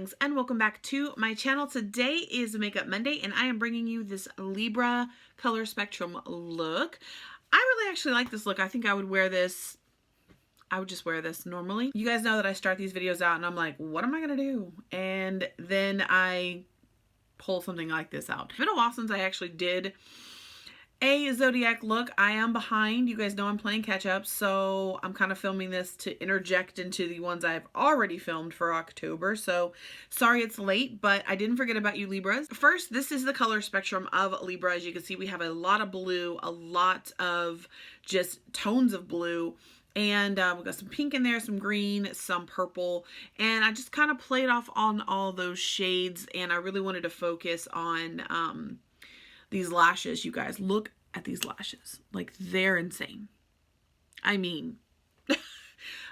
darlings, and welcome back to my channel. Today is Makeup Monday and I am bringing you this Libra color spectrum look. I really actually like this look. I think I would wear this. I would just wear this normally. You guys know that I start these videos out and I'm like, what am I gonna do? And then I pull something like this out. It's been a while since I actually did a zodiac look. I am behind. You guys know I'm playing catch up, so I'm kind of filming this to interject into the ones I've already filmed for October. So sorry it's late, but I didn't forget about you Libras. First, this is the color spectrum of Libra. As you can see, we have a lot of blue, a lot of just tones of blue. And we've got some pink in there, some green, some purple. And I just kind of played off on all those shades. And I really wanted to focus on these lashes. You guys, look at these lashes. Like, they're insane. I mean,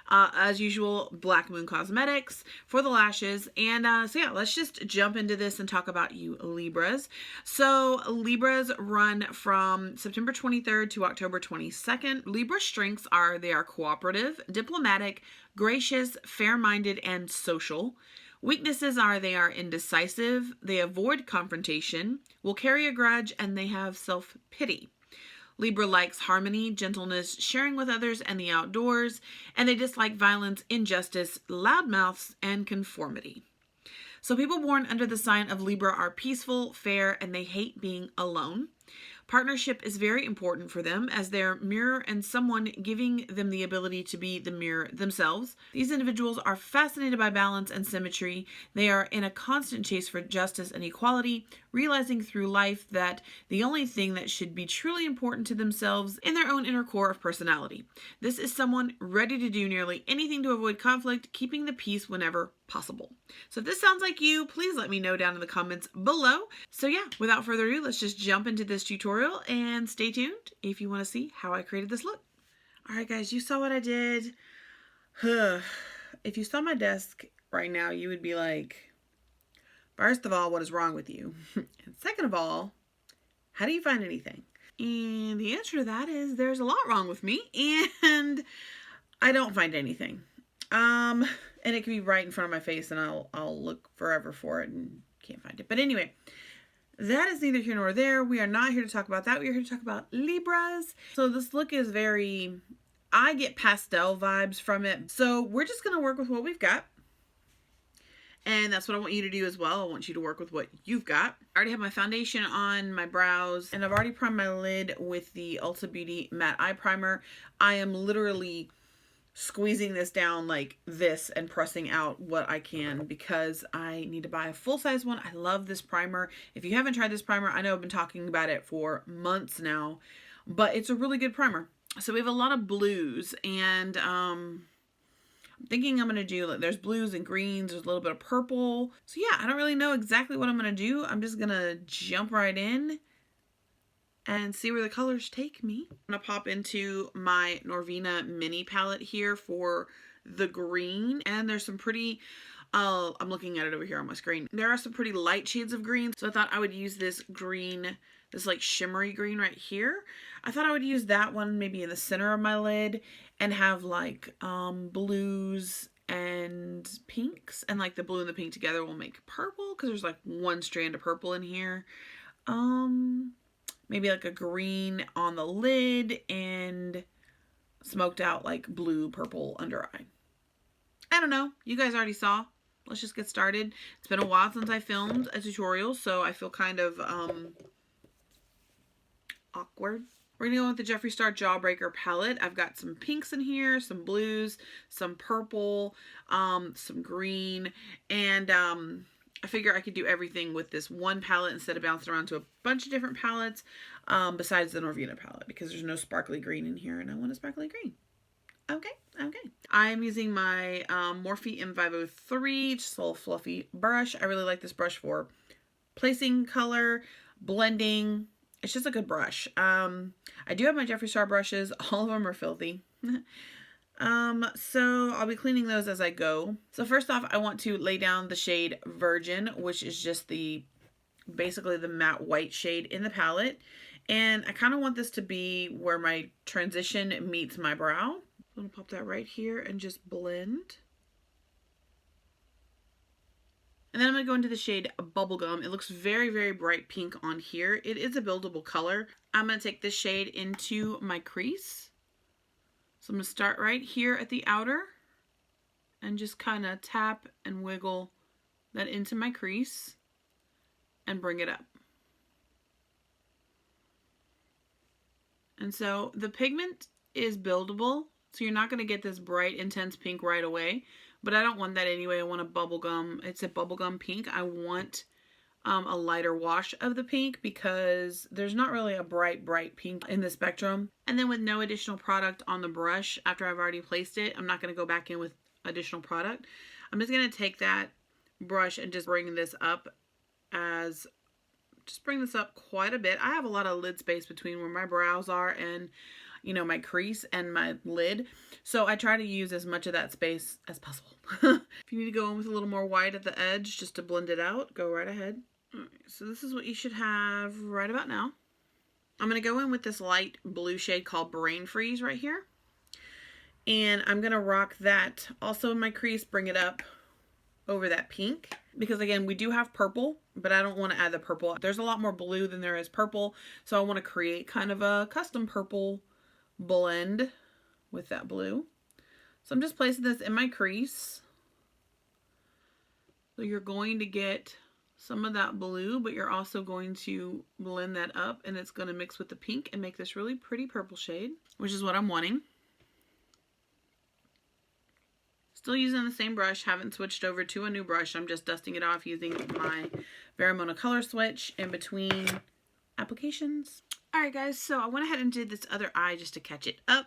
as usual, Black Moon Cosmetics for the lashes. And so yeah, let's just jump into this and talk about you Libras. So Libras run from September 23rd to October 22nd. Libra strengths are, they are cooperative, diplomatic, gracious, fair-minded, and social. Weaknesses are, they are indecisive, they avoid confrontation, will carry a grudge, and they have self-pity. Libra likes harmony, gentleness, sharing with others, and the outdoors, and they dislike violence, injustice, loudmouths, and conformity. So people born under the sign of Libra are peaceful, fair, and they hate being alone. Partnership is very important for them as their mirror and someone giving them the ability to be the mirror themselves. These individuals are fascinated by balance and symmetry. They are in a constant chase for justice and equality, realizing through life that the only thing that should be truly important to themselves in their own inner core of personality. This is someone ready to do nearly anything to avoid conflict, keeping the peace whenever possible. So if this sounds like you, please let me know down in the comments below. So yeah, without further ado, let's just jump into this tutorial and stay tuned if you want to see how I created this look. All right, guys, you saw what I did. If you saw my desk right now, you would be like, first of all, what is wrong with you? And second of all, how do you find anything? And the answer to that is there's a lot wrong with me and I don't find anything. And it can be right in front of my face and I'll look forever for it and can't find it. But anyway, that is neither here nor there. We are not here to talk about that. We are here to talk about Libras. So this look is very, I get pastel vibes from it. So we're just going to work with what we've got. And that's what I want you to do as well. I want you to work with what you've got. I already have my foundation on, my brows, and I've already primed my lid with the Ulta Beauty Matte Eye Primer. I am literally squeezing this down like this and pressing out what I can because I need to buy a full-size one. I love this primer. If you haven't tried this primer, I know I've been talking about it for months now, but it's a really good primer. So we have a lot of blues and I'm thinking I'm going to do, like, there's blues and greens, there's a little bit of purple. So yeah, I don't really know exactly what I'm going to do. I'm just going to jump right in and see where the colors take me. I'm going to pop into my Norvina mini palette here for the green. And there's some pretty, I'm looking at it over here on my screen. There are some pretty light shades of green. So I thought I would use this green, this like shimmery green right here. I thought I would use that one maybe in the center of my lid and have like blues and pinks. And like the blue and the pink together will make purple because there's like one strand of purple in here. Maybe like a green on the lid and smoked out like blue, purple under eye. I don't know. You guys already saw. Let's just get started. It's been a while since I filmed a tutorial, so I feel kind of awkward. We're going to go with the Jeffree Star Jawbreaker palette. I've got some pinks in here, some blues, some purple, some green, and I figure I could do everything with this one palette instead of bouncing around to a bunch of different palettes besides the Norvina palette because there's no sparkly green in here and I want a sparkly green. Okay. I'm using my Morphe M503, just a little fluffy brush. I really like this brush for placing color, blending. It's just a good brush. I do have my Jeffree Star brushes. All of them are filthy. So I'll be cleaning those as I go. So first off, I want to lay down the shade Virgin, which is just basically the matte white shade in the palette. And I kind of want this to be where my transition meets my brow. I'm going to pop that right here and just blend. And then I'm going to go into the shade Bubblegum. It looks very, very bright pink on here. It is a buildable color. I'm going to take this shade into my crease. So I'm going to start right here at the outer and just kind of tap and wiggle that into my crease and bring it up. And so the pigment is buildable, so you're not going to get this bright, intense pink right away. But I don't want that anyway. I want a bubblegum. It's a bubblegum pink. I want a lighter wash of the pink because there's not really a bright pink in the spectrum. And then with no additional product on the brush after I've already placed it, I'm not going to go back in with additional product. I'm just going to take that brush and just bring this up quite a bit. I have a lot of lid space between where my brows are and, you know, my crease and my lid. So I try to use as much of that space as possible. If you need to go in with a little more white at the edge just to blend it out, go right ahead. All right, so this is what you should have right about now. I'm going to go in with this light blue shade called Brain Freeze right here. And I'm going to rock that also in my crease, bring it up over that pink. Because again, we do have purple, but I don't want to add the purple. There's a lot more blue than there is purple. So I want to create kind of a custom purple blend with that blue. So I'm just placing this in my crease. So you're going to get some of that blue, but you're also going to blend that up and it's going to mix with the pink and make this really pretty purple shade, which is what I'm wanting. Still using the same brush, haven't switched over to a new brush. I'm just dusting it off using my Verimona color switch in between applications. Alright guys, so I went ahead and did this other eye just to catch it up.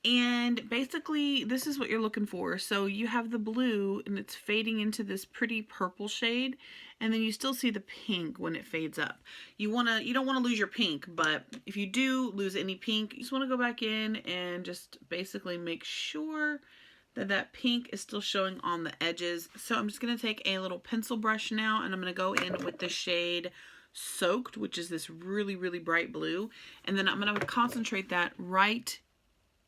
And basically, this is what you're looking for. So you have the blue and it's fading into this pretty purple shade. And then you still see the pink when it fades up. You don't want to lose your pink, but if you do lose any pink, you just want to go back in and just basically make sure that pink is still showing on the edges. So I'm just going to take a little pencil brush now and I'm going to go in with the shade Soaked, which is this really, really bright blue. And then I'm going to concentrate that right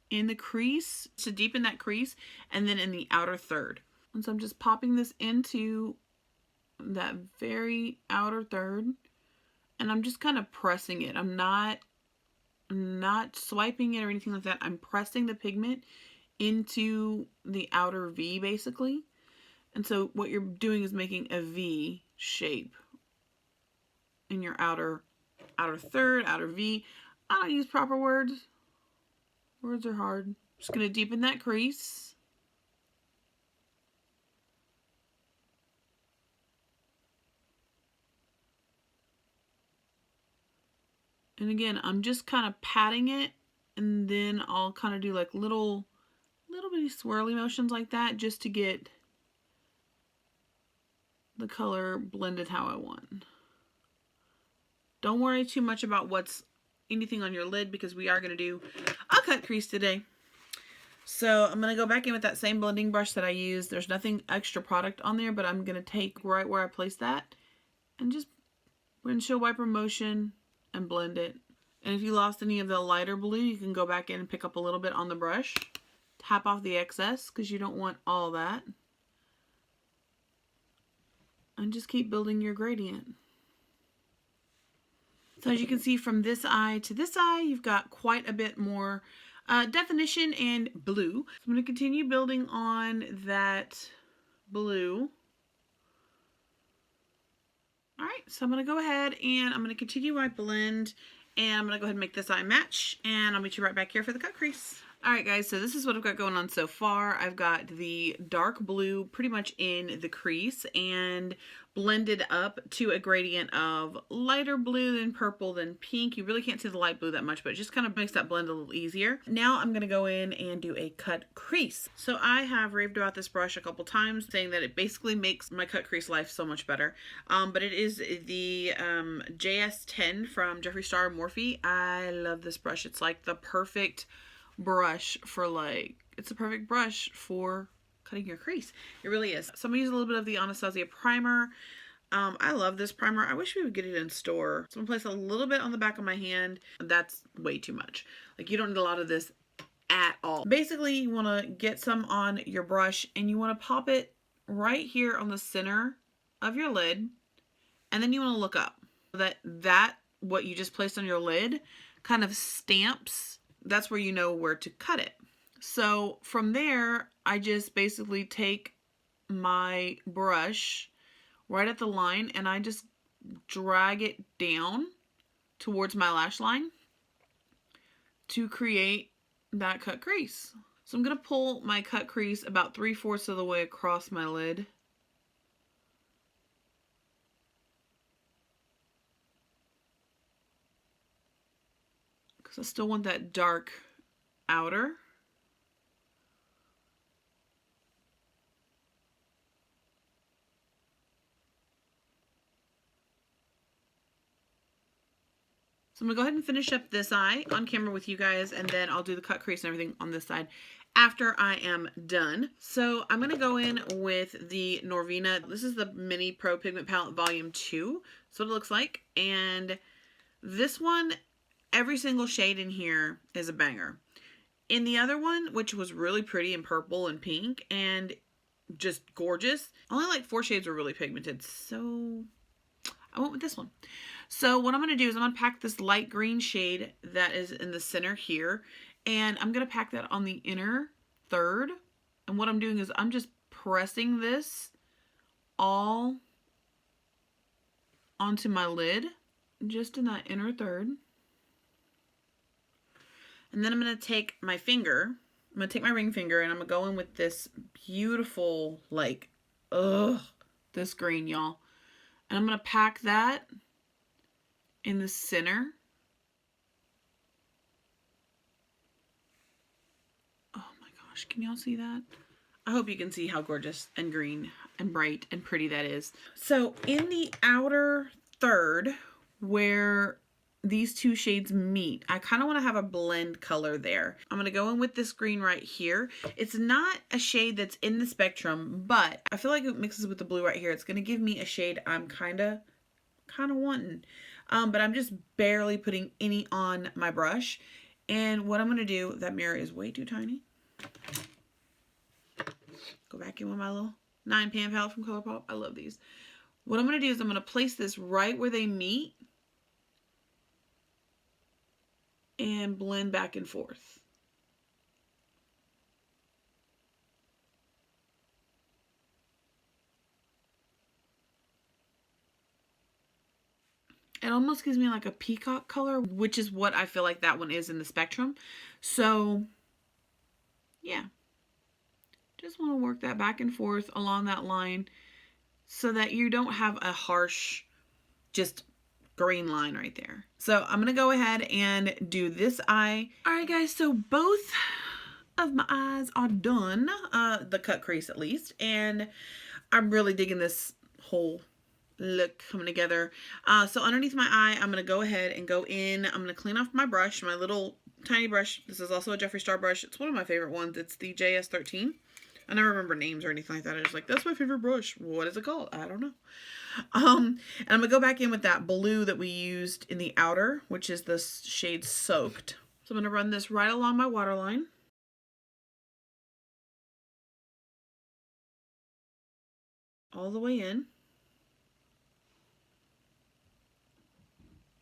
in the crease to deepen that crease and then in the outer third. And so I'm just popping this into that very outer third and I'm just kind of pressing it. I'm not swiping it or anything like that. I'm pressing the pigment into the outer V basically. And so what you're doing is making a V shape in your outer third, outer V. I don't use proper words. Words are hard. Just going to deepen that crease. And again, I'm just kind of patting it and then I'll kind of do like little bitty swirly motions like that just to get the color blended how I want. Don't worry too much about what's anything on your lid because we are going to do a cut crease today. So I'm going to go back in with that same blending brush that I used. There's nothing extra product on there, but I'm going to take right where I placed that and just windshield wiper motion and blend it. And if you lost any of the lighter blue, you can go back in and pick up a little bit on the brush. Tap off the excess because you don't want all that. And just keep building your gradient. So as you can see from this eye to this eye, you've got quite a bit more definition and blue. So I'm going to continue building on that blue. Alright, so I'm going to go ahead and I'm going to continue my blend and I'm going to go ahead and make this eye match and I'll meet you right back here for the cut crease. Alright guys, so this is what I've got going on so far. I've got the dark blue pretty much in the crease and blended up to a gradient of lighter blue, then purple, then pink. You really can't see the light blue that much, but it just kind of makes that blend a little easier. Now I'm going to go in and do a cut crease. So I have raved about this brush a couple times, saying that it basically makes my cut crease life so much better. But it is the JS10 from Jeffree Star Morphe. I love this brush. It's like the perfect brush for it's a perfect brush for cutting your crease. It really is. So I'm going to use a little bit of the Anastasia primer. I love this primer. I wish we would get it in store. So I'm going to place a little bit on the back of my hand. That's way too much. Like, you don't need a lot of this at all. Basically, you want to get some on your brush and you want to pop it right here on the center of your lid, and then you want to look up. That what you just placed on your lid kind of stamps. That's where you know where to cut it. So from there, I just basically take my brush right at the line and I just drag it down towards my lash line to create that cut crease. So I'm going to pull my cut crease about 3/4 of the way across my lid. Because I still want that dark outer. So I'm going to go ahead and finish up this eye on camera with you guys, and then I'll do the cut crease and everything on this side after I am done. So I'm going to go in with the Norvina. This is the Mini Pro Pigment Palette Volume 2. That's what it looks like. And this one, every single shade in here is a banger. In the other one, which was really pretty in purple and pink and just gorgeous, only like 4 shades were really pigmented. So I went with this one. So what I'm going to do is I'm going to pack this light green shade that is in the center here. And I'm going to pack that on the inner third. And what I'm doing is I'm just pressing this all onto my lid, just in that inner third. And then I'm going to take my finger, I'm going to take my ring finger, and I'm going to go in with this beautiful, like, this green, y'all. And I'm going to pack that in the center. Oh my gosh, can y'all see that? I hope you can see how gorgeous and green and bright and pretty that is. So in the outer third, where these two shades meet, I kind of want to have a blend color there. I'm going to go in with this green right here. It's not a shade that's in the spectrum, but I feel like it mixes with the blue right here. It's going to give me a shade I'm kind of wanting. But I'm just barely putting any on my brush. And what I'm going to do, that mirror is way too tiny. Go back in with my little 9-pan palette from ColourPop. I love these. What I'm going to do is I'm going to place this right where they meet and blend back and forth. It almost gives me like a peacock color, which is what I feel like that one is in the spectrum. So, yeah. Just want to work that back and forth along that line so that you don't have a harsh, just green line right there. So I'm going to go ahead and do this eye. All right, guys, so both of my eyes are done, the cut crease at least, and I'm really digging this whole look coming together. So underneath my eye, I'm going to go ahead and go in. I'm going to clean off my brush, my little tiny brush. This is also a Jeffree Star brush. It's one of my favorite ones. It's the JS13. I never remember names or anything like that. I was like, that's my favorite brush. What is it called? I don't know. And I'm going to go back in with that blue that we used in the outer, which is the shade Soaked. So I'm going to run this right along my waterline. All the way in.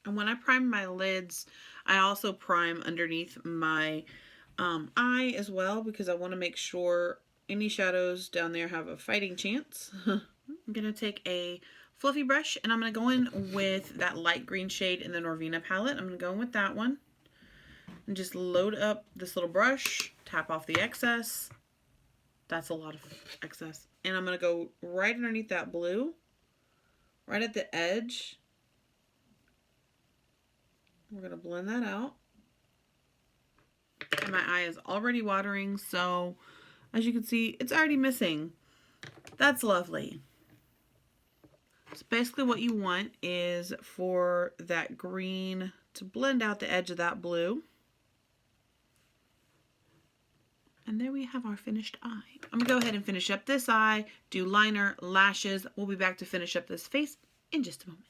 And when I prime my lids, I also prime underneath my eye as well, because I want to make sure any shadows down there have a fighting chance. I'm going to take a fluffy brush and I'm going to go in with that light green shade in the Norvina palette. I'm going to go in with that one and just load up this little brush, tap off the excess. That's a lot of excess. And I'm going to go right underneath that blue, right at the edge. We're going to blend that out. And my eye is already watering, so as you can see, it's already missing. That's lovely. So basically what you want is for that green to blend out the edge of that blue. And there we have our finished eye. I'm going to go ahead and finish up this eye, do liner, lashes. We'll be back to finish up this face in just a moment.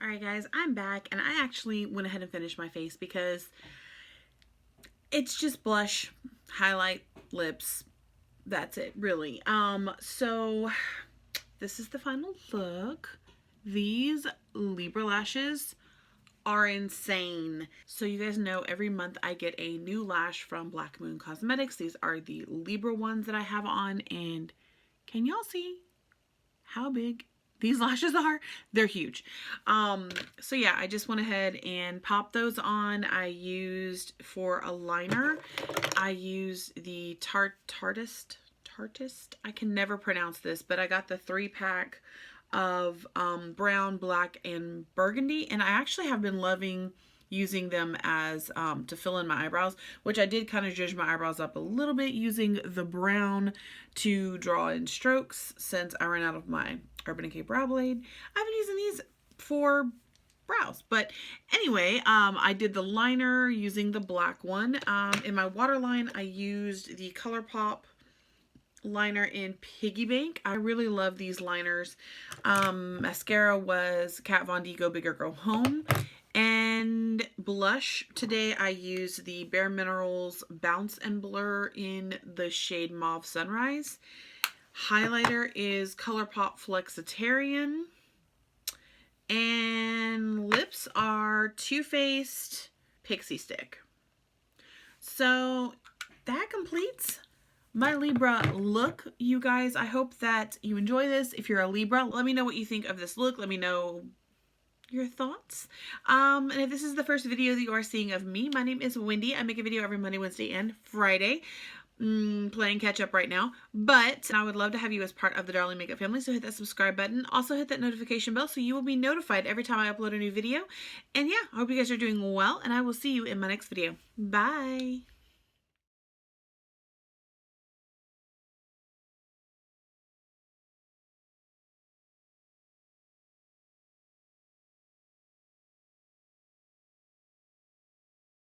Alright guys, I'm back, and I actually went ahead and finished my face because it's just blush, highlight, lips. That's it, really. So this is the final look. These Libra lashes are insane. So you guys know every month I get a new lash from Black Moon Cosmetics. These are the Libra ones that I have on, and can y'all see how big these lashes are? They're huge. So yeah, I just went ahead and popped those on. I used, for a liner, I used the Tartist. I can never pronounce this, but I got the 3-pack of brown, black, and burgundy, and I actually have been loving using them as to fill in my eyebrows, which I did kind of zhuzh my eyebrows up a little bit using the brown to draw in strokes since I ran out of my Urban Decay Brow Blade. I've been using these for brows, but anyway, I did the liner using the black one. In my waterline, I used the ColourPop liner in Piggy Bank. I really love these liners. Mascara was Kat Von D Go Big or Go Home. And blush, today I used the Bare Minerals Bounce and Blur in the shade Mauve Sunrise. Highlighter is ColourPop Flexitarian. And lips are Too Faced Pixie Stick. So that completes my Libra look, you guys. I hope that you enjoy this. If you're a Libra, let me know what you think of this look. Let me know your thoughts. And if this is the first video that you are seeing of me, my name is Wendy. I make a video every Monday, Wednesday, and Friday. Playing catch up right now, but I would love to have you as part of the Darling Makeup family, so hit that subscribe button. Also hit that notification bell so you will be notified every time I upload a new video. And yeah, I hope you guys are doing well, and I will see you in my next video. Bye!